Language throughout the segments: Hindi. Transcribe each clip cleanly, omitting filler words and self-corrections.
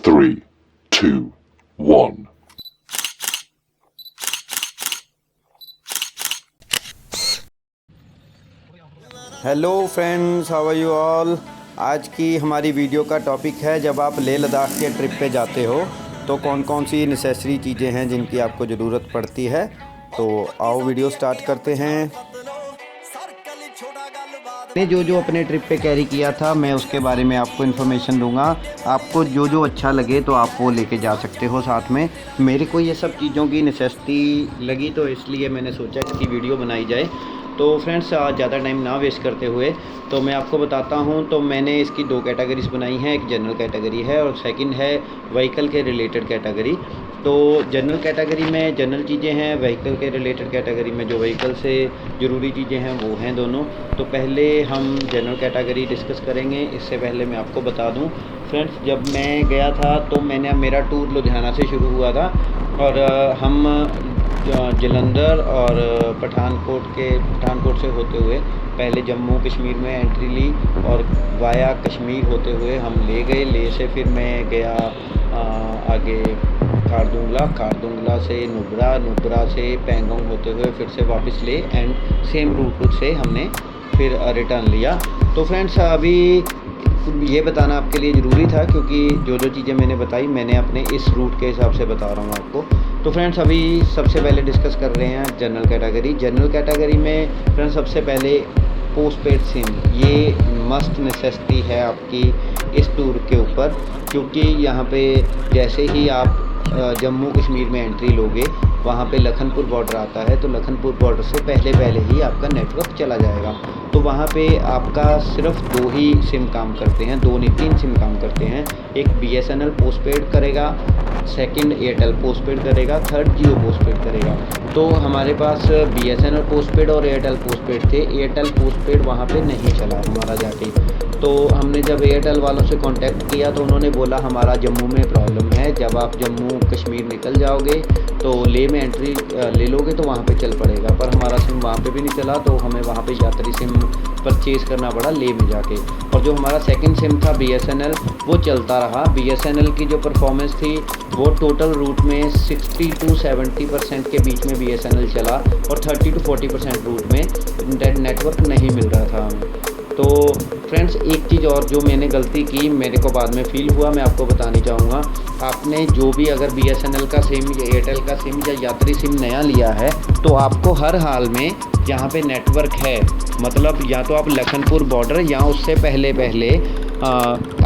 3, 2, 1. Hello friends, how are you all. आज की हमारी वीडियो का टॉपिक है, जब आप लेह लद्दाख के ट्रिप पे जाते हो तो कौन कौन सी नेसेसरी चीज़ें हैं जिनकी आपको ज़रूरत पड़ती है। तो आओ वीडियो स्टार्ट करते हैं। मैंने जो जो अपने ट्रिप पे कैरी किया था मैं उसके बारे में आपको इन्फॉर्मेशन दूंगा। आपको जो जो अच्छा लगे तो आप वो लेके जा सकते हो साथ में। मेरे को ये सब चीज़ों की नेसेसिटी लगी तो इसलिए मैंने सोचा इसकी वीडियो बनाई जाए। तो फ्रेंड्स, ज़्यादा टाइम ना वेस्ट करते हुए तो मैं आपको बताता हूँ। तो मैंने इसकी दो कैटेगरीज़ बनाई हैं, एक जनरल कैटेगरी है और सेकंड है व्हीकल के रिलेटेड कैटेगरी। तो जनरल कैटेगरी में जनरल चीज़ें हैं, व्हीकल के रिलेटेड कैटेगरी में जो व्हीकल से ज़रूरी चीज़ें हैं वो हैं दोनों। तो पहले हम जनरल कैटेगरी डिस्कस करेंगे। इससे पहले मैं आपको बता दूं फ्रेंड्स, जब मैं गया था तो मेरा टूर लुधियाना से शुरू हुआ था और हम जलंधर और पठानकोट से होते हुए पहले जम्मू कश्मीर में एंट्री ली और वाया कश्मीर होते हुए हम ले गए। ले से फिर मैं गया आगे खारदुंगला से नुब्रा से पैंगोंग होते हुए फिर से वापस ले एंड सेम रूट से हमने फिर रिटर्न लिया। तो फ्रेंड्स, अभी ये बताना आपके लिए ज़रूरी था क्योंकि जो जो चीज़ें मैंने बताई मैंने अपने इस रूट के हिसाब से बता रहा हूँ आपको। तो फ्रेंड्स, अभी सबसे पहले डिस्कस कर रहे हैं जनरल कैटेगरी। जनरल कैटेगरी में फ्रेंड्स सबसे पहले पोस्ट पेड सिम, ये मस्ट नेसेसिटी है आपकी इस टूर के ऊपर, क्योंकि यहाँ पे जैसे ही आप जम्मू कश्मीर में एंट्री लोगे वहाँ पे लखनपुर बॉर्डर आता है। तो लखनपुर बॉर्डर से पहले ही आपका नेटवर्क चला जाएगा। तो वहाँ पे आपका सिर्फ दो ही सिम काम करते हैं, दो नहीं तीन सिम काम करते हैं। एक BSNL पोस्ट पेड करेगा, सेकंड एयरटेल पोस्ट पेड करेगा, थर्ड जियो पोस्ट पेड करेगा। तो हमारे पास BSNL पोस्ट पेड और एयरटेल पोस्ट पेड थे। एयरटेल पोस्ट पेड वहाँ पे नहीं चला हमारा जाके। तो हमने जब एयरटेल वालों से कांटेक्ट किया तो उन्होंने बोला हमारा जम्मू में प्रॉब्लम है, जब आप जम्मू कश्मीर निकल जाओगे तो ले में एंट्री ले लोगे तो वहाँ पे चल पड़ेगा। पर हमारा सिम वहाँ पे भी नहीं चला तो हमें वहाँ पे यात्री सिम परचेज़ करना पड़ा ले में जाके। और जो हमारा सेकंड सिम था BSNL, वो चलता रहा। BSNL की जो परफॉर्मेंस थी वो टोटल रूट में 60 to 70% के बीच में BSNL चला और 30 to 40% रूट में नेटवर्क नहीं मिल रहा था हमें। तो फ्रेंड्स, एक चीज़ और जो मैंने गलती की, मेरे को बाद में फ़ील हुआ, मैं आपको बतानी चाहूँगा। आपने जो भी अगर BSNL का सिम या एयरटेल का सिम या यात्री सिम नया लिया है तो आपको हर हाल में जहाँ पे नेटवर्क है, मतलब या तो आप लखनपुर बॉर्डर या उससे पहले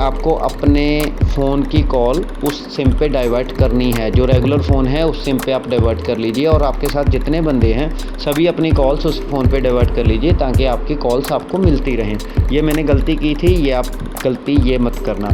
आपको अपने फ़ोन की कॉल उस सिम पे डाइवर्ट करनी है। जो रेगुलर फ़ोन है उस सिम पे आप डाइवर्ट कर लीजिए और आपके साथ जितने बंदे हैं सभी अपनी कॉल्स उस फ़ोन पे डाइवर्ट कर लीजिए ताकि आपकी कॉल्स आपको मिलती रहें। ये मैंने गलती की थी, ये आप गलती ये मत करना।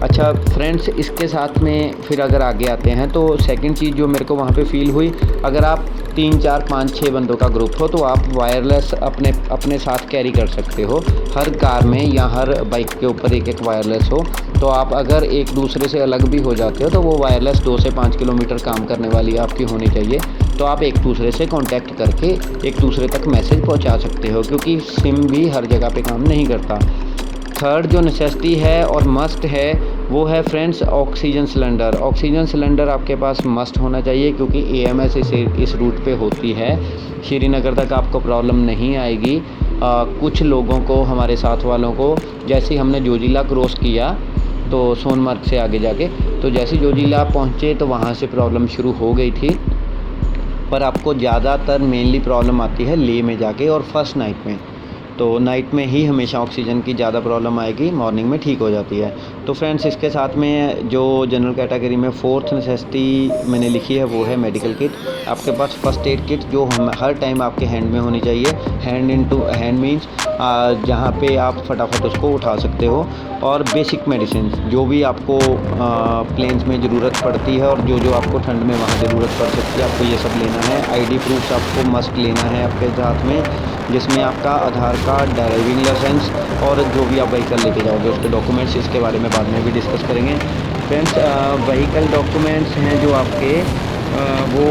अच्छा फ्रेंड्स, इसके साथ में फिर अगर आगे आते हैं तो सेकंड चीज़ जो मेरे को वहाँ पे फ़ील हुई, अगर आप 3, 4, 5, 6 बंदों का ग्रुप हो तो आप वायरलेस अपने साथ कैरी कर सकते हो। हर कार में या हर बाइक के ऊपर एक वायरलेस हो, तो आप अगर एक दूसरे से अलग भी हो जाते हो तो वो वायरलेस 2 से 5 किलोमीटर काम करने वाली आपकी होनी चाहिए। तो आप एक दूसरे से कांटेक्ट करके एक दूसरे तक मैसेज पहुंचा सकते हो, क्योंकि सिम भी हर जगह पे काम नहीं करता। थर्ड जो नेसेसिटी है और मस्ट है वो है friends oxygen cylinder. Oxygen cylinder आपके पास मस्ट होना चाहिए क्योंकि AMS इस रूट पे होती है। श्रीनगर तक आपको प्रॉब्लम नहीं आएगी। कुछ लोगों को, हमारे साथ वालों को, जैसे ही हमने जोजिला क्रॉस किया तो सोनमर्ग से आगे जाके, तो जैसे जोजिला पहुँचे तो वहाँ से प्रॉब्लम शुरू हो गई थी। पर आपको ज़्यादातर मेनली प्रॉब्लम आती है ले में जाके और फर्स्ट नाइट में। तो नाइट में ही हमेशा ऑक्सीजन की ज़्यादा प्रॉब्लम आएगी, मॉर्निंग में ठीक हो जाती है। तो फ्रेंड्स, इसके साथ में जो जनरल कैटेगरी में फोर्थ नेसेसिटी मैंने लिखी है वो है मेडिकल किट। आपके पास फर्स्ट एड किट जो हम हर टाइम आपके हैंड में होनी चाहिए। हैंड मीन्स जहाँ पे आप फटाफट उसको उठा सकते हो। और बेसिक मेडिसिन जो भी आपको प्लेन्स में ज़रूरत पड़ती है और जो आपको ठंड में वहाँ ज़रूरत पड़ सकती है, आपको ये सब लेना है। ID प्रूफ्स आपको मस्ट लेना है आपके साथ में, जिसमें आपका आधार कार्ड, ड्राइविंग लाइसेंस और जो भी आप व्हीकल लेके जाओगे उसके डॉक्यूमेंट्स। इसके बारे में बाद में भी डिस्कस करेंगे। फ्रेंड्स, व्हीकल डॉक्यूमेंट्स हैं जो आपके वो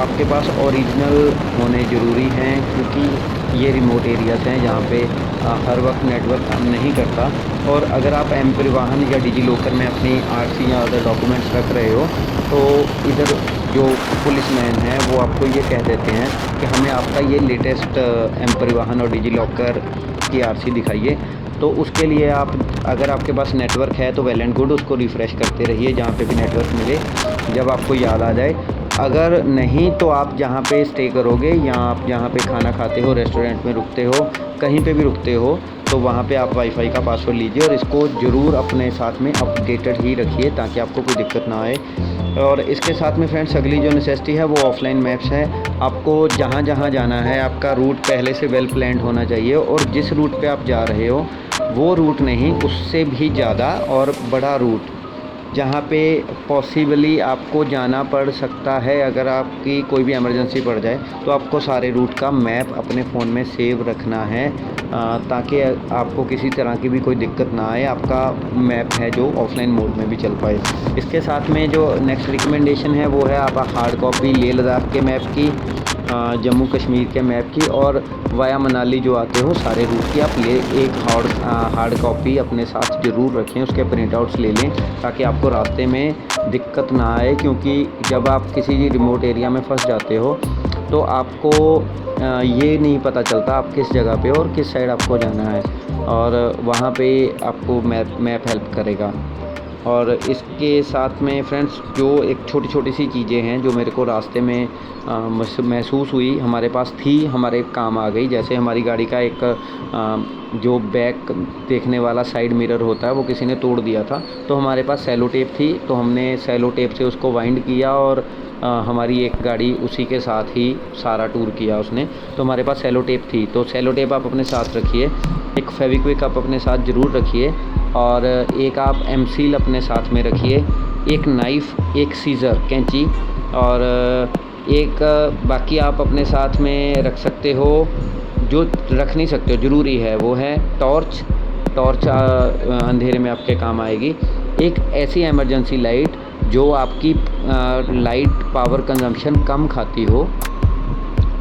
आपके पास ओरिजिनल होने ज़रूरी हैं, क्योंकि ये रिमोट एरियाज़ हैं जहाँ पे हर वक्त नेटवर्क काम नहीं करता। और अगर आप एम परिवहन या डिजी लॉकर में अपनी आरसी या अदर डॉक्यूमेंट्स रख रहे हो तो इधर जो पुलिसमैन हैं वो आपको ये कह देते हैं कि हमें आपका ये लेटेस्ट एम परिवहन और डिजी लॉकर की आरसी दिखाइए। तो उसके लिए आप, अगर आपके पास नेटवर्क है तो वेल एंड गुड, उसको रिफ़्रेश करते रहिए जहाँ पे भी नेटवर्क मिले, जब आपको याद आ जाए। अगर नहीं तो आप जहाँ पे स्टे करोगे या आप जहाँ पे खाना खाते हो, रेस्टोरेंट में रुकते हो, कहीं पे भी रुकते हो, तो वहाँ पे आप वाईफाई का पासवर्ड लीजिए और इसको ज़रूर अपने साथ में अपडेटेड ही रखिए ताकि आपको कोई दिक्कत ना आए। और इसके साथ में फ्रेंड्स अगली जो नेसेसिटी है वो ऑफलाइन मैप्स है। आपको जहाँ जहाँ जाना है आपका रूट पहले से वेल प्लान्ड होना चाहिए, और जिस रूट पे आप जा रहे हो वो रूट नहीं, उससे भी ज़्यादा और बड़ा रूट जहाँ पे पॉसिबली आपको जाना पड़ सकता है। अगर आपकी कोई भी इमरजेंसी पड़ जाए तो आपको सारे रूट का मैप अपने फ़ोन में सेव रखना है ताकि आपको किसी तरह की भी कोई दिक्कत ना आए, आपका मैप है जो ऑफलाइन मोड में भी चल पाए। इसके साथ में जो नेक्स्ट रिकमेंडेशन है वो है आप हार्ड कॉपी लेह लद्दाख के मैप की, जम्मू कश्मीर के मैप की, और वाया मनाली जो आते हो सारे रूट की आप एक हार्ड कॉपी अपने साथ ज़रूर रखें, उसके प्रिंट आउट्स ले लें ताकि आपको रास्ते में दिक्कत ना आए। क्योंकि जब आप किसी रिमोट एरिया में फंस जाते हो तो आपको ये नहीं पता चलता आप किस जगह पे और किस साइड आपको जाना है, और वहाँ पे आपको मैप हेल्प करेगा। और इसके साथ में फ्रेंड्स जो एक छोटी छोटी सी चीज़ें हैं जो मेरे को रास्ते में महसूस हुई, हमारे पास थी, हमारे काम आ गई। जैसे हमारी गाड़ी का एक जो बैक देखने वाला साइड मिरर होता है वो किसी ने तोड़ दिया था, तो हमारे पास सेलो टेप थी, तो हमने सेलो टेप से उसको वाइंड किया और हमारी एक गाड़ी उसी के साथ ही सारा टूर किया उसने। तो हमारे पास सेलो टेप थी, तो सेलो टेप आप अपने साथ रखिए, एक फेविक्विक आप अपने साथ ज़रूर रखिए, और एक आप एम सील अपने साथ में रखिए, एक नाइफ़, एक सीज़र कैंची, और एक बाकी आप अपने साथ में रख सकते हो। जो रख नहीं सकते हो ज़रूरी है वो है टॉर्च। अंधेरे में आपके काम आएगी। एक ऐसी इमरजेंसी लाइट जो आपकी लाइट पावर कंजम्पशन कम खाती हो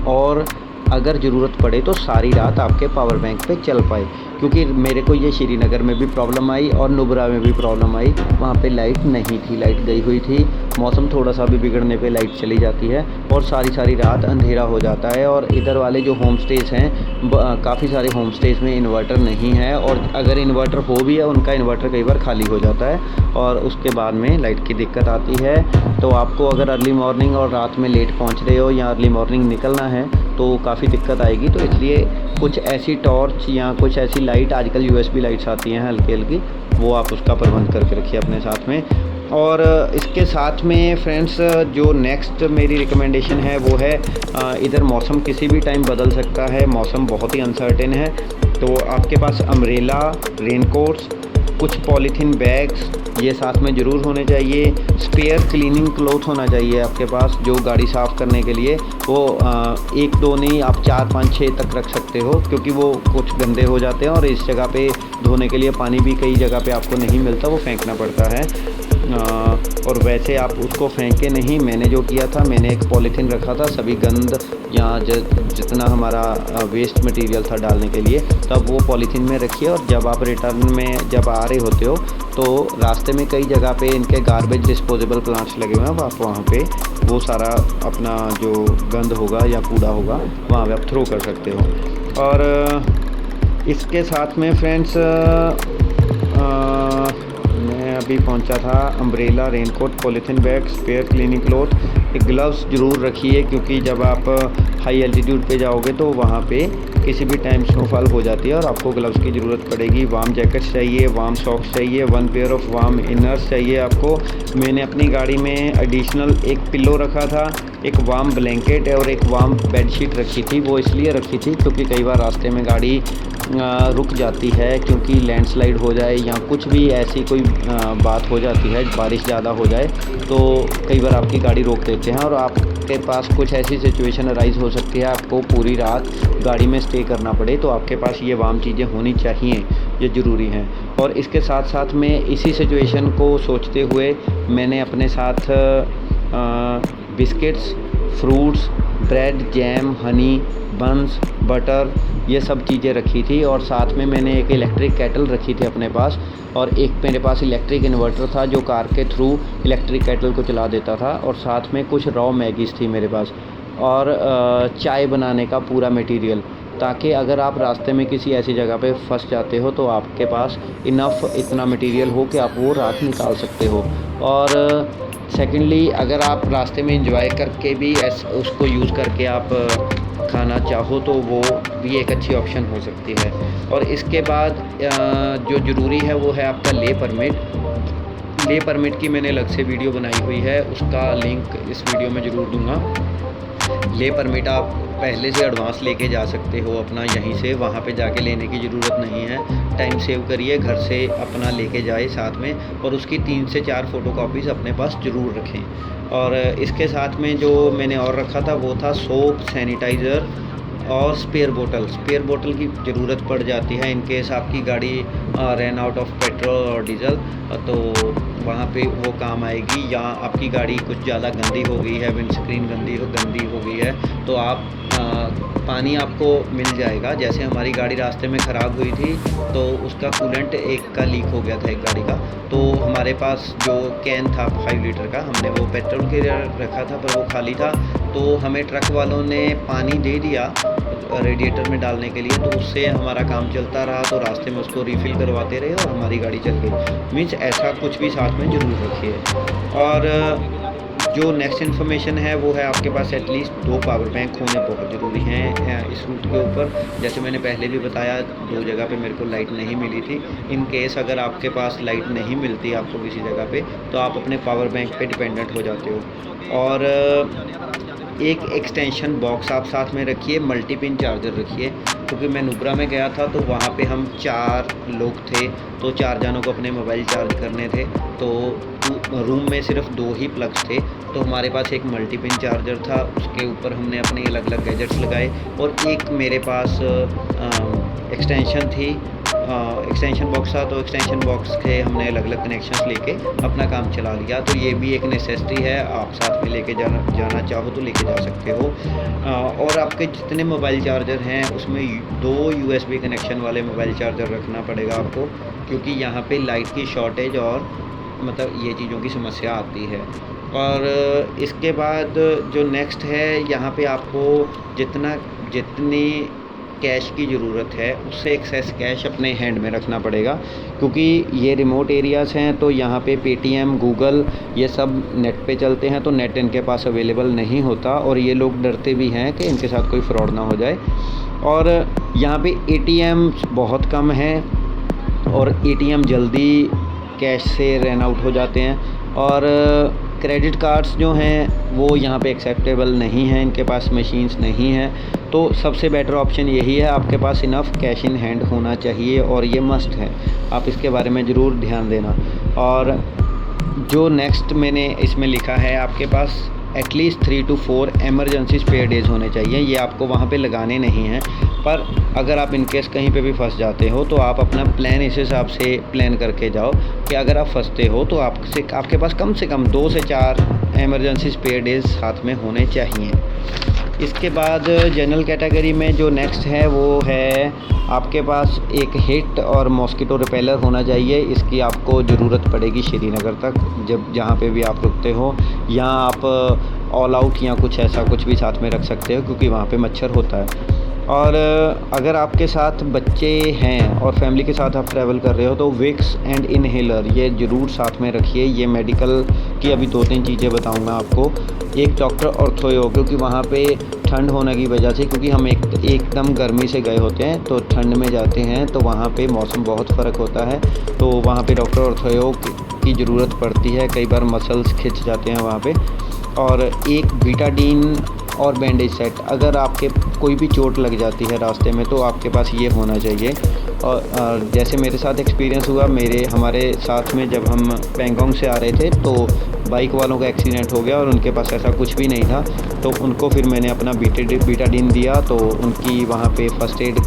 और अगर ज़रूरत पड़े तो सारी रात आपके पावर बैंक पे चल पाए। क्योंकि मेरे को ये श्रीनगर में भी प्रॉब्लम आई और नुब्रा में भी प्रॉब्लम आई, वहाँ पे लाइट नहीं थी, लाइट गई हुई थी। मौसम थोड़ा सा भी बिगड़ने पे लाइट चली जाती है और सारी रात अंधेरा हो जाता है। और इधर वाले जो होम स्टेज हैं, काफ़ी सारे होम स्टेज में इन्वर्टर नहीं है, और अगर इन्वर्टर हो भी है उनका इन्वर्टर कई बार खाली हो जाता है और उसके बाद में लाइट की दिक्कत आती है। तो आपको अगर अर्ली मॉर्निंग और रात में लेट पहुँच रहे हो या अर्ली मॉर्निंग निकलना है तो काफ़ी दिक्कत आएगी। तो इसलिए कुछ ऐसी टॉर्च या कुछ ऐसी लाइट, आजकल यूएसबी लाइट्स आती हैं हल्की हल्की, वो आप उसका प्रबंध करके रखिए अपने साथ में। और इसके साथ में फ्रेंड्स जो नेक्स्ट मेरी रिकमेंडेशन है वो है, इधर मौसम किसी भी टाइम बदल सकता है, मौसम बहुत ही अनसर्टेन है। तो आपके पास अम्ब्रेला, रेनकोट्स, कुछ पॉलीथीन बैग्स ये साथ में ज़रूर होने चाहिए। स्पेयर क्लीनिंग क्लॉथ होना चाहिए आपके पास जो गाड़ी साफ़ करने के लिए, वो 1-2 नहीं, आप 4-5-6 तक रख सकते हो, क्योंकि वो कुछ गंदे हो जाते हैं और इस जगह पे धोने के लिए पानी भी कई जगह पे आपको नहीं मिलता, वो फेंकना पड़ता है। और वैसे आप उसको फेंके नहीं, मैंने जो किया था, मैंने एक पॉलीथीन रखा था सभी गंद या जितना हमारा वेस्ट मटेरियल था डालने के लिए, तब वो पॉलीथीन में रखिए। और जब आप रिटर्न में जब आ रहे होते हो तो रास्ते में कई जगह पे इनके गार्बेज डिस्पोजेबल प्लांट्स लगे हुए हैं, आप वहाँ पे वो सारा अपना जो गंद होगा या कूड़ा होगा वहाँ पे आप थ्रो कर सकते हो। और इसके साथ में फ्रेंड्स मैं अभी पहुंचा था, umbrella, raincoat, polythene bag, spare cleaning cloth, एक ग्लव्स ज़रूर रखिए, क्योंकि जब आप हाई एल्टीट्यूड पे जाओगे तो वहाँ पे किसी भी टाइम स्नोफॉल हो जाती है और आपको ग्लव्स की ज़रूरत पड़ेगी। वार्म जैकेट्स चाहिए, वार्म सॉक्स चाहिए, 1 पेयर ऑफ वार्म इनर्स चाहिए आपको। मैंने अपनी गाड़ी में एडिशनल एक पिल्लो रखा था, एक वार्म ब्लैंकेट और एक वार्म बेडशीट रखी थी। वो इसलिए रखी थी क्योंकि कई बार रास्ते में गाड़ी रुक जाती है, क्योंकि लैंडस्लाइड हो जाए या कुछ भी ऐसी कोई बात हो जाती है, बारिश ज़्यादा हो जाए तो कई बार आपकी गाड़ी रोक देते हैं और आपके पास कुछ ऐसी सिचुएशन अराइज़ हो सकती है, आपको पूरी रात गाड़ी में स्टे करना पड़े, तो आपके पास ये वार्म चीज़ें होनी चाहिए, ये ज़रूरी हैं। और इसके साथ साथ में इसी सिचुएशन को सोचते हुए मैंने अपने साथ biscuits, fruits, bread, jam, honey, buns, butter, ये सब चीज़ें रखी थी। और साथ में मैंने एक इलेक्ट्रिक केटल रखी थी अपने पास, और एक मेरे पास इलेक्ट्रिक इन्वर्टर था जो कार के थ्रू इलेक्ट्रिक केटल को चला देता था। और साथ में कुछ रॉ मैगीज़ थी मेरे पास, और चाय बनाने का पूरा मटेरियल, ताकि अगर आप रास्ते में किसी ऐसी जगह पे फंस जाते हो तो आपके पास इतना मटेरियल हो कि आप वो रात निकाल सकते हो। और सेकेंडली, अगर आप रास्ते में एंजॉय करके भी उसको यूज़ करके आप खाना चाहो तो वो भी एक अच्छी ऑप्शन हो सकती है। और इसके बाद जो ज़रूरी है वो है आपका ले परमिट। ले परमिट की मैंने अलग से वीडियो बनाई हुई है, उसका लिंक इस वीडियो में ज़रूर दूंगा। ले परमिट आप पहले से एडवांस लेके जा सकते हो अपना, यहीं से वहाँ पे जाके लेने की ज़रूरत नहीं है। टाइम सेव करिए, घर से अपना लेके जाए साथ में, और उसकी 3 से 4 फ़ोटोकॉपीज़ अपने पास ज़रूर रखें। और इसके साथ में जो मैंने और रखा था वो था सोप, सैनिटाइज़र और स्पेयर बोतल की ज़रूरत पड़ जाती है इन केस आपकी गाड़ी रन आउट ऑफ पेट्रोल और डीजल, तो वहाँ पे वो काम आएगी। या आपकी गाड़ी कुछ ज़्यादा गंदी हो गई है, विंडस्क्रीन गंदी हो गई है, तो आप पानी आपको मिल जाएगा। जैसे हमारी गाड़ी रास्ते में ख़राब हुई थी तो उसका कूलेंट एक का लीक हो गया था एक गाड़ी का, तो हमारे पास जो कैन था 5 लीटर का, हमने वो पेट्रोल के लिए रखा था पर वो खाली था, तो हमें ट्रक वालों ने पानी दे दिया रेडिएटर में डालने के लिए, तो उससे हमारा काम चलता रहा। तो रास्ते में उसको रिफ़िल करवाते रहे और हमारी गाड़ी चल गई। मीन्स ऐसा कुछ भी साथ में ज़रूर रखिए। और जो नेक्स्ट इन्फॉर्मेशन है वो है आपके पास एटलीस्ट 2 पावर बैंक होने बहुत ज़रूरी हैं इस रूट के ऊपर। जैसे मैंने पहले भी बताया, 2 जगह पे मेरे को लाइट नहीं मिली थी। इन केस अगर आपके पास लाइट नहीं मिलती आपको किसी जगह पे, तो आप अपने पावर बैंक पे डिपेंडेंट हो जाते हो। और एक एक्सटेंशन बॉक्स आप साथ में रखिए, मल्टी पिन चार्जर रखिए, क्योंकि मैं नुब्रा में गया था तो वहाँ पे हम 4 लोग थे, तो 4 जनों को अपने मोबाइल चार्ज करने थे, तो रूम में सिर्फ 2 ही प्लग्स थे। तो हमारे पास एक मल्टी पिन चार्जर था, उसके ऊपर हमने अपने अलग अलग गैजेट्स लगाए, और एक मेरे पास एक्सटेंशन थी, एक्सटेंशन बॉक्स था, तो एक्सटेंशन बॉक्स के हमने अलग अलग कनेक्शंस लेके अपना काम चला लिया। तो ये भी एक नेसेसिटी है, आप साथ में लेके जाना चाहो तो लेके जा सकते हो। और आपके जितने मोबाइल चार्जर हैं उसमें 2 USB कनेक्शन वाले मोबाइल चार्जर रखना पड़ेगा आपको, क्योंकि यहाँ पे लाइट की शॉर्टेज और मतलब ये चीज़ों की समस्या आती है। और इसके बाद जो नेक्स्ट है, यहाँ पे आपको जितनी कैश की ज़रूरत है उससे एक्सेस कैश अपने हैंड में रखना पड़ेगा, क्योंकि ये रिमोट एरियाज़ हैं, तो यहाँ पे पेटीएम, गूगल ये सब नेट पे चलते हैं, तो नेट इनके पास अवेलेबल नहीं होता, और ये लोग डरते भी हैं कि इनके साथ कोई फ्रॉड ना हो जाए। और यहाँ पे ATM बहुत कम है, और ATM जल्दी कैश से रन आउट हो जाते हैं। और क्रेडिट कार्ड्स जो हैं वो यहाँ पे एक्सेप्टेबल नहीं हैं, इनके पास मशीन्स नहीं हैं। तो सबसे बेटर ऑप्शन यही है, आपके पास इनफ कैश इन हैंड होना चाहिए, और ये मस्ट है, आप इसके बारे में ज़रूर ध्यान देना। और जो नेक्स्ट मैंने इसमें लिखा है, आपके पास at least 3 to 4 emergency spare days होने चाहिए। ये आपको वहाँ पे लगाने नहीं हैं, पर अगर आप इनकेस कहीं पे भी फंस जाते हो तो आप अपना प्लान इस हिसाब से प्लान करके जाओ कि अगर आप फंसते हो तो आपके पास कम से कम 2 से 4 एमरजेंसी स्पेयर डेज़ साथ में होने चाहिए। इसके बाद जनरल कैटेगरी में जो नेक्स्ट है वो है, आपके पास एक हिट और मॉस्किटो रिपेलर होना चाहिए। इसकी आपको ज़रूरत पड़ेगी श्रीनगर तक, जहाँ पे भी आप रुकते हो। यहाँ आप ऑल आउट या कुछ ऐसा कुछ भी साथ में रख सकते हो, क्योंकि वहाँ पे मच्छर होता है। और अगर आपके साथ बच्चे हैं और फैमिली के साथ आप ट्रैवल कर रहे हो तो विक्स एंड इनहेलर ये ज़रूर साथ में रखिए। ये मेडिकल की अभी 2-3 चीज़ें बताऊंगा आपको। एक डॉक्टर ऑर्थोयो, क्योंकि वहाँ पे ठंड होने की वजह से, क्योंकि हम एकदम गर्मी से गए होते हैं तो ठंड में जाते हैं, तो वहाँ पे मौसम बहुत फ़र्क होता है, तो वहाँ पे डॉक्टर ऑर्थोयो की ज़रूरत पड़ती है। कई बार मसल्स खिंच जाते हैं वहाँ पे। और एक बीटाडीन और बैंडेज सेट, अगर आपके कोई भी चोट लग जाती है रास्ते में तो आपके पास ये होना चाहिए। और जैसे मेरे साथ एक्सपीरियंस हुआ, हमारे साथ में जब हम पैंगोंग से आ रहे थे तो बाइक वालों का एक्सीडेंट हो गया और उनके पास ऐसा कुछ भी नहीं था, तो उनको फिर मैंने अपना बीटाडीन दिया, तो उनकी वहाँ पे फ़र्स्ट एड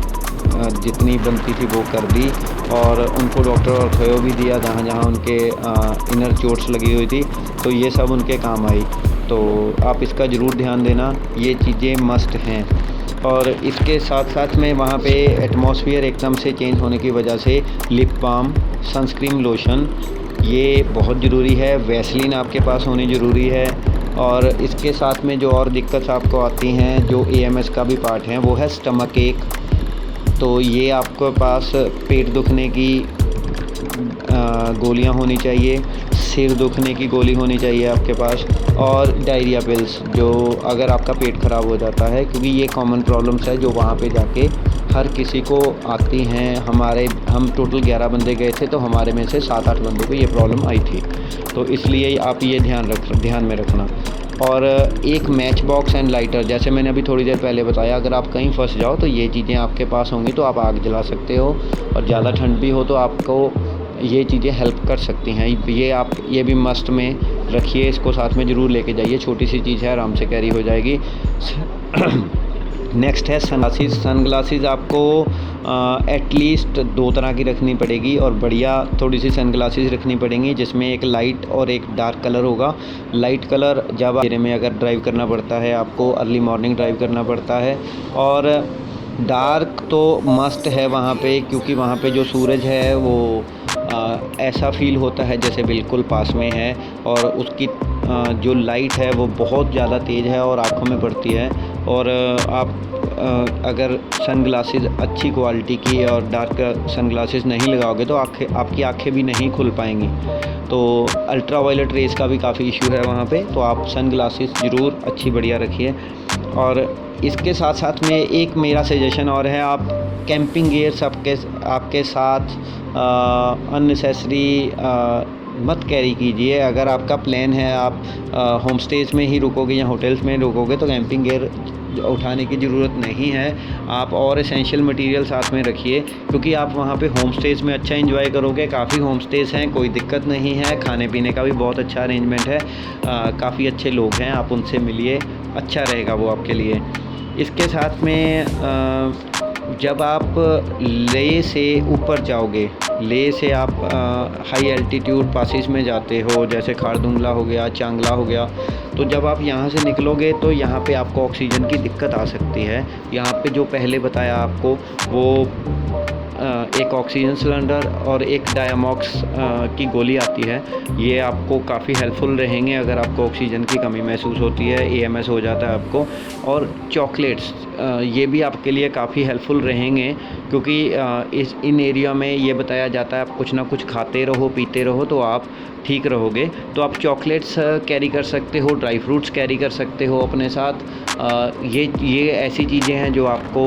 जितनी बनती थी वो कर दी, और उनको डॉक्टर ऑर्थो भी दिया जहाँ जहाँ उनके इनर चोट्स लगी हुई थी, तो ये सब उनके काम आई। तो आप इसका ज़रूर ध्यान देना, ये चीज़ें मस्ट हैं। और इसके साथ साथ में वहाँ पे एटमॉस्फेयर एकदम से चेंज होने की वजह से लिप बाम, सनस्क्रीन लोशन ये बहुत ज़रूरी है। वैसलीन आपके पास होनी ज़रूरी है। और इसके साथ में जो और दिक्कत आपको आती हैं, जो AMS का भी पार्ट है, वो है स्टमक एक। तो ये आपके पास पेट दुखने की गोलियां होनी चाहिए, सिर दुखने की गोली होनी चाहिए आपके पास, और डायरिया पिल्स जो अगर आपका पेट ख़राब हो जाता है, क्योंकि ये कॉमन प्रॉब्लम्स है जो वहाँ पे जाके हर किसी को आती हैं। हम टोटल 11 बंदे गए थे, तो हमारे में से 7-8 बंदों को ये प्रॉब्लम आई थी। तो इसलिए आप ये ध्यान में रखना। और एक मैच बॉक्स एंड लाइटर, जैसे मैंने अभी थोड़ी देर पहले बताया, अगर आप कहीं फंस जाओ तो ये चीज़ें आपके पास होंगी तो आप आग जला सकते हो, और ज़्यादा ठंड भी हो तो आपको ये चीज़ें हेल्प कर सकती हैं। ये भी मस्ट में रखिए, इसको साथ में ज़रूर लेके जाइए। छोटी सी चीज़ है, आराम से कैरी हो जाएगी। नेक्स्ट है सनग्लासेस आपको एटलीस्ट 2 तरह की रखनी पड़ेगी, और बढ़िया थोड़ी सी सनग्लासेस रखनी पड़ेंगी जिसमें एक लाइट और एक डार्क कलर होगा। लाइट कलर जब अंधेरे में अगर ड्राइव करना पड़ता है, आपको अर्ली मॉर्निंग ड्राइव करना पड़ता है, और डार्क तो मस्ट है वहाँ पे, क्योंकि वहाँ पे जो सूरज है वो ऐसा फील होता है जैसे बिल्कुल पास में है, और उसकी जो लाइट है वो बहुत ज़्यादा तेज़ है और आँखों में पड़ती है। और आप अगर सनग्लासेस अच्छी क्वालिटी की और डार्क सनग्लासेस नहीं लगाओगे तो आपकी आँखें भी नहीं खुल पाएंगी। तो अल्ट्रा वायलेट रेज़ का भी काफ़ी इशू है वहाँ पे, तो आप सनग्लासेस ज़रूर अच्छी बढ़िया रखिए। और इसके साथ साथ में एक मेरा सजेशन और है, आप कैंपिंग गियर्स आपके साथ अननेसेसरी मत कैरी कीजिए। अगर आपका प्लान है आप होम स्टेज में ही रुकोगे या होटल्स में रुकोगे तो कैंपिंग गियर उठाने की ज़रूरत नहीं है। आप और एसेंशियल मटेरियल साथ में रखिए, क्योंकि आप वहाँ पे होम स्टेज में अच्छा एंजॉय करोगे। काफ़ी होम स्टेज हैं, कोई दिक्कत नहीं है, खाने पीने का भी बहुत अच्छा अरेंजमेंट है, काफ़ी अच्छे लोग हैं, आप उनसे मिलिए, अच्छा रहेगा वो आपके लिए। इसके साथ में जब आप लेह से ऊपर जाओगे, लेह से आप हाई एल्टीट्यूड पासेस में जाते हो, जैसे खारदुंगला हो गया, चांगला हो गया, तो जब आप यहाँ से निकलोगे तो यहाँ पे आपको ऑक्सीजन की दिक्कत आ सकती है। यहाँ पे जो पहले बताया आपको, वो एक ऑक्सीजन सिलेंडर और एक डायामॉक्स की गोली आती है। ये आपको काफ़ी हेल्पफुल रहेंगे अगर आपको ऑक्सीजन की कमी महसूस होती है, AMS हो जाता है आपको। और चॉकलेट्स ये भी आपके लिए काफ़ी हेल्पफुल रहेंगे, क्योंकि इन एरिया में ये बताया जाता है आप कुछ ना कुछ खाते रहो, पीते रहो, तो आप ठीक रहोगे। तो आप चॉकलेट्स कैरी कर सकते हो, ड्राई फ्रूट्स कैरी कर सकते हो अपने साथ। ये ऐसी चीज़ें हैं जो आपको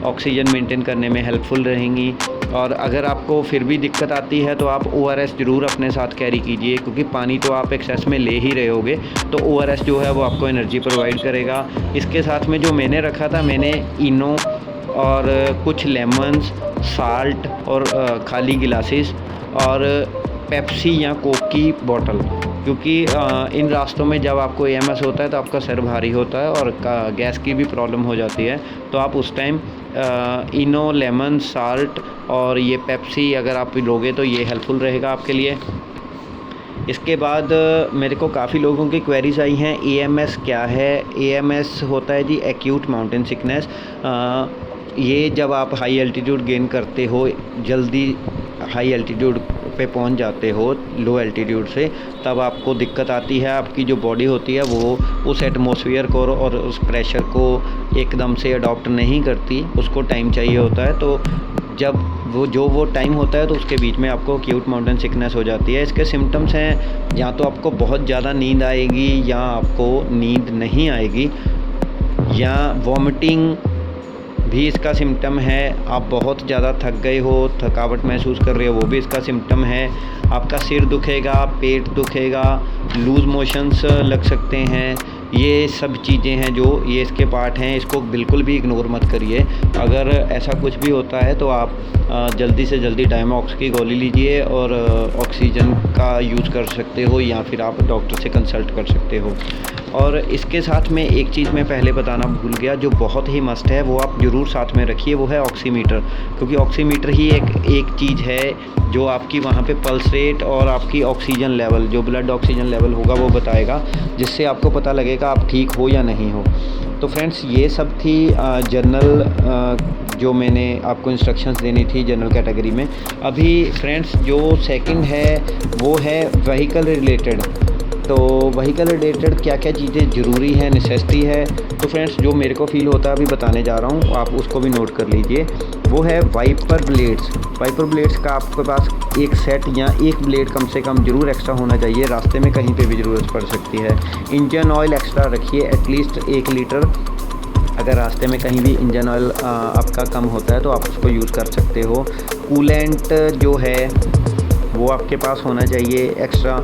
ऑक्सीजन मेंटेन करने में हेल्पफुल रहेंगी। और अगर आपको फिर भी दिक्कत आती है तो आप ORS ज़रूर अपने साथ कैरी कीजिए, क्योंकि पानी तो आप एक्सेस में ले ही रहे होगे, तो ORS जो है वो आपको एनर्जी प्रोवाइड करेगा। इसके साथ में जो मैंने रखा था, मैंने इनो और कुछ लेमन्स, साल्ट और खाली गिलासेस और पेप्सी या कोक की बोतल, क्योंकि इन रास्तों में जब आपको AMS होता है तो आपका सर भारी होता है और गैस की भी प्रॉब्लम हो जाती है। तो आप उस टाइम इनो, लेमन, साल्ट और ये पेप्सी अगर आप लोगे तो ये हेल्पफुल रहेगा आपके लिए। इसके बाद मेरे को काफ़ी लोगों की क्वेरीज आई हैं, AMS क्या है? AMS होता है जी एक्यूट माउंटेन सिकनेस। ये जब आप हाई एल्टीट्यूड गेन करते हो, जल्दी हाई एल्टीट्यूड पे पहुंच जाते हो लो एल्टीट्यूड से, तब आपको दिक्कत आती है। आपकी जो बॉडी होती है वो उस एटमॉस्फेयर को और उस प्रेशर को एकदम से अडॉप्ट नहीं करती, उसको टाइम चाहिए होता है। तो जब वो टाइम होता है तो उसके बीच में आपको एक्यूट माउंटेन सिकनेस हो जाती है। इसके सिम्टम्स हैं, या तो आपको बहुत ज़्यादा नींद आएगी या आपको नींद नहीं आएगी, या वॉमिटिंग भी इसका सिम्टम है। आप बहुत ज़्यादा थक गए हो, थकावट महसूस कर रहे हो, वो भी इसका सिम्टम है। आपका सिर दुखेगा, पेट दुखेगा, लूज़ मोशंस लग सकते हैं। ये सब चीज़ें हैं जो ये इसके पार्ट हैं, इसको बिल्कुल भी इग्नोर मत करिए। अगर ऐसा कुछ भी होता है तो आप जल्दी से जल्दी डायमॉक्स की गोली लीजिए और ऑक्सीजन का यूज़ कर सकते हो, या फिर आप डॉक्टर से कंसल्ट कर सकते हो। और इसके साथ में एक चीज़ मैं पहले बताना भूल गया जो बहुत ही मस्ट है, वो आप ज़रूर साथ में रखिए, वो है ऑक्सीमीटर। क्योंकि ऑक्सीमीटर ही एक चीज़ है जो आपकी वहाँ पे पल्स रेट और आपकी ऑक्सीजन लेवल, जो ब्लड ऑक्सीजन लेवल होगा वो बताएगा, जिससे आपको पता लगेगा आप ठीक हो या नहीं हो। तो फ्रेंड्स ये सब थी जनरल जो मैंने आपको इंस्ट्रक्शंस देनी थी जनरल कैटेगरी में। अभी फ्रेंड्स जो सेकंड है वो है व्हीकल रिलेटेड। तो व्हीकल रिलेटेड क्या क्या चीज़ें ज़रूरी हैं, नेसेसिटी है। तो फ्रेंड्स जो मेरे को फ़ील होता है अभी बताने जा रहा हूँ, आप उसको भी नोट कर लीजिए। वो है वाइपर ब्लेड्स। वाइपर ब्लेड्स का आपके पास एक सेट या एक ब्लेड कम से कम ज़रूर एक्स्ट्रा होना चाहिए, रास्ते में कहीं पे भी ज़रूरत पड़ सकती है। इंजन ऑयल एक्स्ट्रा रखिए, एटलीस्ट 1 लीटर। अगर रास्ते में कहीं भी इंजन ऑयल आपका कम होता है तो आप उसको यूज़ कर सकते हो। कूलेंट जो है वो आपके पास होना चाहिए एक्स्ट्रा।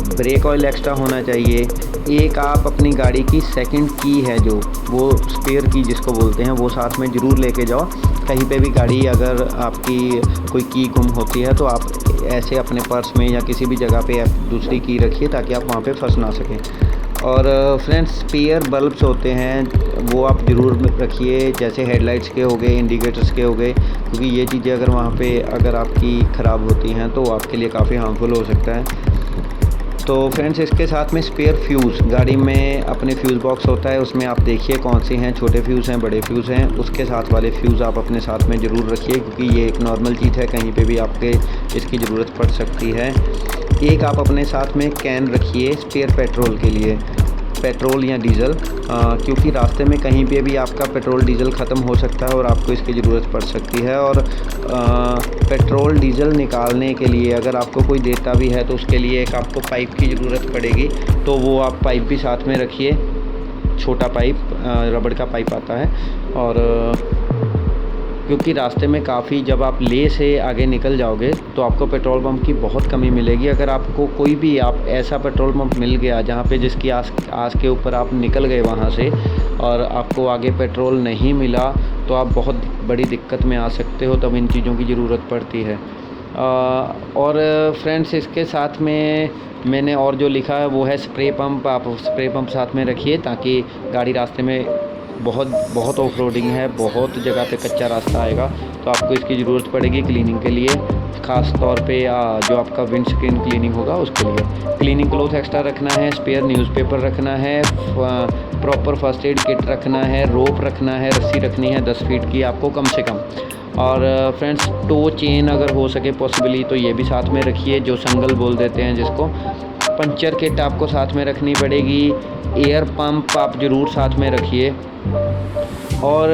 ब्रेक ऑयल एक्स्ट्रा होना चाहिए। एक आप अपनी गाड़ी की सेकंड की है जो वो स्पेयर की जिसको बोलते हैं, वो साथ में ज़रूर लेके जाओ। कहीं पे भी गाड़ी अगर आपकी कोई की गुम होती है तो आप ऐसे अपने पर्स में या किसी भी जगह पे दूसरी की रखिए ताकि आप वहाँ पे फंस ना सकें। और फ्रेंड्स स्पेयर बल्ब्स होते हैं वो आप ज़रूर रखिए, जैसे हेडलाइट्स के हो गए, इंडिकेटर्स के हो गए, क्योंकि ये चीज़ें अगर वहाँ पे अगर आपकी ख़राब होती हैं तो आपके लिए काफ़ी हार्मफुल हो सकता है। तो फ्रेंड्स इसके साथ में स्पेयर फ्यूज़, गाड़ी में अपने फ्यूज़ बॉक्स होता है, उसमें आप देखिए कौन से हैं, छोटे फ्यूज़ हैं, बड़े फ्यूज़ हैं, उसके साथ वाले फ्यूज़ आप अपने साथ में ज़रूर रखिए, क्योंकि ये एक नॉर्मल चीज़ है, कहीं पे भी आपके इसकी ज़रूरत पड़ सकती है। एक आप अपने साथ में कैन रखिए स्पेयर पेट्रोल के लिए, पेट्रोल या डीज़ल, क्योंकि रास्ते में कहीं पे भी आपका पेट्रोल डीज़ल ख़त्म हो सकता है और आपको इसकी ज़रूरत पड़ सकती है। और पेट्रोल डीज़ल निकालने के लिए अगर आपको कोई देता भी है तो उसके लिए एक आपको पाइप की ज़रूरत पड़ेगी, तो वो आप पाइप भी साथ में रखिए। छोटा पाइप, रबड़ का पाइप आता है। और क्योंकि रास्ते में काफ़ी जब आप ले से आगे निकल जाओगे तो आपको पेट्रोल पंप की बहुत कमी मिलेगी। अगर आपको कोई भी आप ऐसा पेट्रोल पंप मिल गया जहाँ पे जिसकी आस के ऊपर आप निकल गए वहाँ से और आपको आगे पेट्रोल नहीं मिला तो आप बहुत बड़ी दिक्कत में आ सकते हो, तब इन चीज़ों की ज़रूरत पड़ती है। और फ्रेंड्स इसके साथ में मैंने और जो लिखा है वो है स्प्रे पम्प। आप स्प्रे पम्प साथ में रखिए ताकि गाड़ी रास्ते में बहुत ऑफ रोडिंग है, बहुत जगह पे कच्चा रास्ता आएगा तो आपको इसकी ज़रूरत पड़ेगी क्लीनिंग के लिए, ख़ास तौर पे जो आपका विंड स्क्रीन क्लीनिंग होगा उसके लिए। क्लीनिंग क्लोथ एक्स्ट्रा रखना है, स्पेयर न्यूज़पेपर रखना है, प्रॉपर फर्स्ट एड किट रखना है, रोप रखना है, रस्सी रखनी है 10 फीट की आपको कम से कम। और फ्रेंड्स टो चेन अगर हो सके पॉसिबली तो ये भी साथ में रखिए, जो संगल बोल देते हैं जिसको। पंचर किट आपको साथ में रखनी पड़ेगी। एयर पंप आप ज़रूर साथ में रखिए। और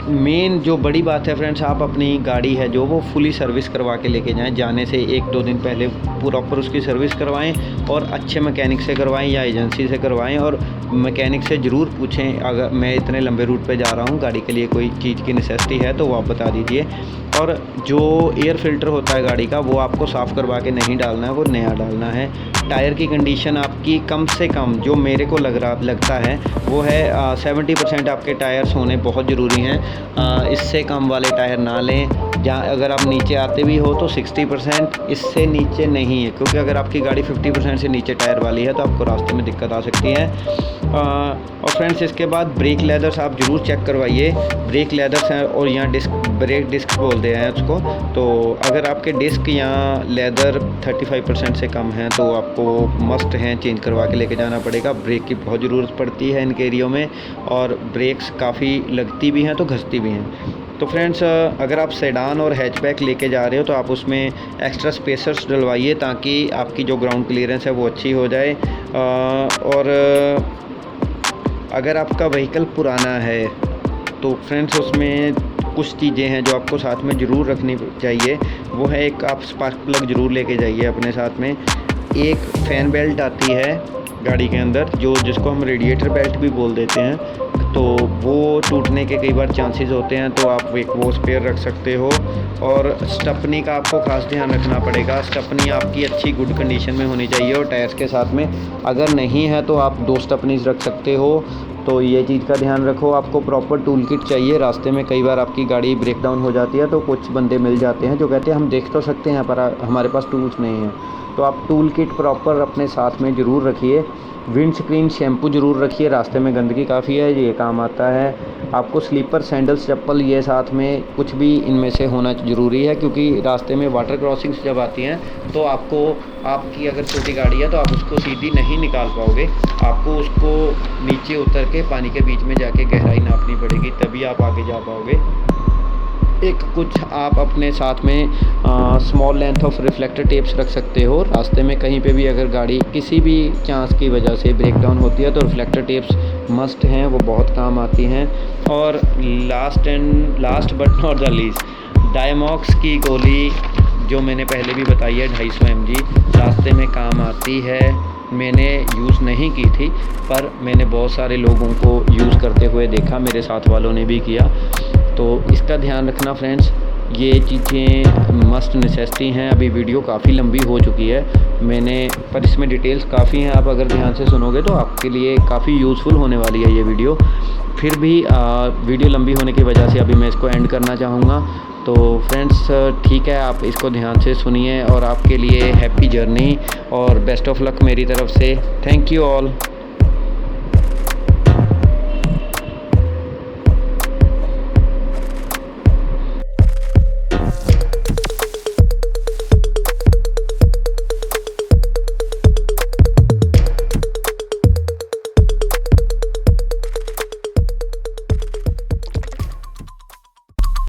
मेन जो बड़ी बात है फ्रेंड्स, आप अपनी गाड़ी है जो वो फुली सर्विस करवा के लेके जाएं। जाने से 1-2 दिन पहले प्रॉपर उसकी सर्विस करवाएं और अच्छे मैकेनिक से करवाएं या एजेंसी से करवाएं। और मैकेनिक से ज़रूर पूछें, अगर मैं इतने लंबे रूट पे जा रहा हूँ, गाड़ी के लिए कोई चीज़ की नेसेसिटी है तो वो आप बता दीजिए। और जो एयर फ़िल्टर होता है गाड़ी का वो आपको साफ़ करवा के नहीं डालना है, वो नया डालना है। टायर की कंडीशन आपकी कम से कम जो मेरे को लगता है वो है 70% आपके टायर्स होने बहुत ज़रूरी हैं। इससे कम वाले टायर ना लें। जहाँ अगर आप नीचे आते भी हो तो 60%, इससे नीचे नहीं है, क्योंकि अगर आपकी गाड़ी 50% से नीचे टायर वाली है तो आपको रास्ते में दिक्कत आ सकती है। और फ्रेंड्स इसके बाद ब्रेक लेदर्स आप ज़रूर चेक करवाइए। ब्रेक लेदर्स हैं और यहाँ ब्रेक डिस्क बोलते हैं उसको, तो अगर आपके डिस्क या लेदर 35% से कम हैं तो आपको मस्ट हैं चेंज करवा के लेके जाना पड़ेगा। ब्रेक की बहुत ज़रूरत पड़ती है इन एरियो में, और ब्रेक्स काफ़ी लगती भी हैं तो घसती भी हैं। तो फ्रेंड्स अगर आप सेडान और हैचबैक लेके जा रहे हो तो आप उसमें एक्स्ट्रा स्पेसर्स डलवाइए ताकि आपकी जो ग्राउंड क्लियरेंस है वो अच्छी हो जाए। और अगर आपका व्हीकल पुराना है तो फ्रेंड्स उसमें कुछ चीज़ें हैं जो आपको साथ में ज़रूर रखनी चाहिए। वो है एक आप स्पार्क प्लग ज़रूर लेके जाइए अपने साथ में। एक फ़ैन बेल्ट आती है गाड़ी के अंदर जिसको हम रेडिएटर बेल्ट भी बोल देते हैं, तो वो टूटने के कई बार चांसेस होते हैं, तो आप एक वो स्पेयर रख सकते हो। और स्टपनी का आपको खास ध्यान रखना पड़ेगा। स्टपनी आपकी अच्छी गुड कंडीशन में होनी चाहिए और टायर्स के साथ में। अगर नहीं है तो आप 2 स्टपनीज रख सकते हो, तो ये चीज़ का ध्यान रखो। आपको प्रॉपर टूल किट चाहिए। रास्ते में कई बार आपकी गाड़ी ब्रेक डाउन हो जाती है तो कुछ बंदे मिल जाते हैं जो कहते हैं हम देख तो सकते हैं पर हमारे पास टूल्स नहीं हैं, तो आप टूल किट प्रॉपर अपने साथ में ज़रूर रखिए। विंड स्क्रीन शैम्पू ज़रूर रखिए, रास्ते में गंदगी काफ़ी है, ये काम आता है। आपको स्लीपर सैंडल्स चप्पल ये साथ में कुछ भी इनमें से होना ज़रूरी है, क्योंकि रास्ते में वाटर क्रॉसिंग्स जब आती हैं तो आपको, आपकी अगर छोटी गाड़ी है तो आप उसको सीधी नहीं निकाल पाओगे, आपको उसको नीचे उतर के पानी के बीच में जाके गहराई नापनी पड़ेगी, तभी आप आगे जा पाओगे। एक कुछ आप अपने साथ में small length of reflector tapes रख सकते हो। रास्ते में कहीं पे भी अगर गाड़ी किसी भी चांस की वजह से ब्रेक डाउन होती है तो रिफ्लेक्टर टेप्स मस्ट हैं, वो बहुत काम आती हैं। और last but not the least, Diamox की गोली जो मैंने पहले भी बताई है 250 mg, रास्ते में काम आती है। मैंने यूज़ नहीं की थी, पर मैंने बहुत सारे लोगों को यूज़ करते हुए देखा, मेरे साथ वालों ने भी किया, तो इसका ध्यान रखना फ्रेंड्स। ये चीज़ें मस्ट नेसेसिटी हैं। अभी वीडियो काफ़ी लंबी हो चुकी है पर इसमें डिटेल्स काफ़ी हैं, आप अगर ध्यान से सुनोगे तो आपके लिए काफ़ी यूज़फुल होने वाली है ये वीडियो। फिर भी वीडियो लंबी होने की वजह से अभी मैं इसको एंड करना चाहूँगा। तो फ्रेंड्स ठीक है, आप इसको ध्यान से सुनिए और आपके लिए हैप्पी जर्नी और बेस्ट ऑफ लक मेरी तरफ से। Thank you all.